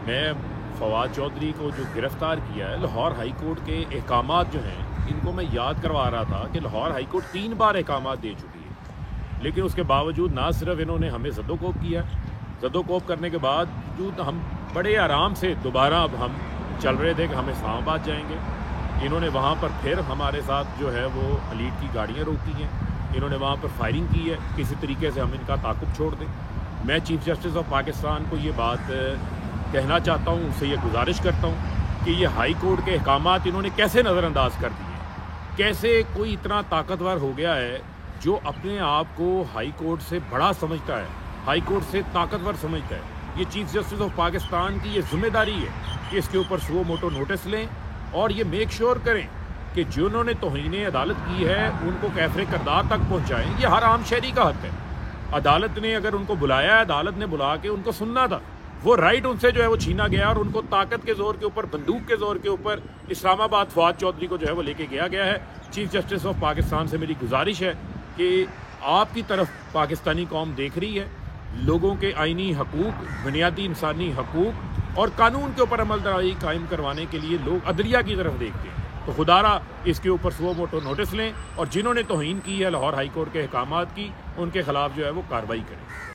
میں فواد چودھری کو جو گرفتار کیا ہے، لاہور ہائی کورٹ کے احکامات جو ہیں ان کو میں یاد کروا رہا تھا کہ لاہور ہائی کورٹ 3 بار احکامات دے چکی ہے، لیکن اس کے باوجود نہ صرف انہوں نے ہمیں زد و کوب کیا، زد و کوب کرنے کے بعد ہم بڑے آرام سے دوبارہ اب ہم چل رہے تھے کہ ہم اسلام آباد جائیں گے، انہوں نے وہاں پر پھر ہمارے ساتھ جو ہے وہ ایلیٹ کی گاڑیاں روکی ہیں، انہوں نے وہاں پر فائرنگ کی ہے، کسی طریقے سے ہم ان کا تعاقب چھوڑ دیں۔ میں چیف جسٹس آف پاکستان کو یہ بات کہنا چاہتا ہوں، ان سے یہ گزارش کرتا ہوں کہ یہ ہائی کورٹ کے احکامات انہوں نے کیسے نظر انداز کر دیے، کیسے کوئی اتنا طاقتور ہو گیا ہے جو اپنے آپ کو ہائی کورٹ سے بڑا سمجھتا ہے، ہائی کورٹ سے طاقتور سمجھتا ہے۔ یہ چیف جسٹس آف پاکستان کی یہ ذمہ داری ہے کہ اس کے اوپر سو موٹو نوٹس لیں اور یہ میک شور کریں کہ جنہوں نے توہین عدالت کی ہے ان کو کیفر کردار تک پہنچائیں۔ یہ ہر عام شہری کا حق ہے، عدالت نے اگر ان کو بلایا ہے، عدالت نے بلا کے ان کو سننا تھا، وہ رائٹ ان سے جو ہے وہ چھینا گیا اور ان کو طاقت کے زور کے اوپر، بندوق کے زور کے اوپر اسلام آباد فواد چودھری کو جو ہے وہ لے کے گیا ہے۔ چیف جسٹس آف پاکستان سے میری گزارش ہے کہ آپ کی طرف پاکستانی قوم دیکھ رہی ہے، لوگوں کے آئینی حقوق، بنیادی انسانی حقوق اور قانون کے اوپر عمل درآمدی قائم کروانے کے لیے لوگ عدلیہ کی طرف دیکھتے ہیں، تو خدا را اس کے اوپر سو موٹو نوٹس لیں اور جنہوں نے توہین کی ہے لاہور ہائی کورٹ کے احکامات کی، ان کے خلاف جو ہے وہ کارروائی کریں۔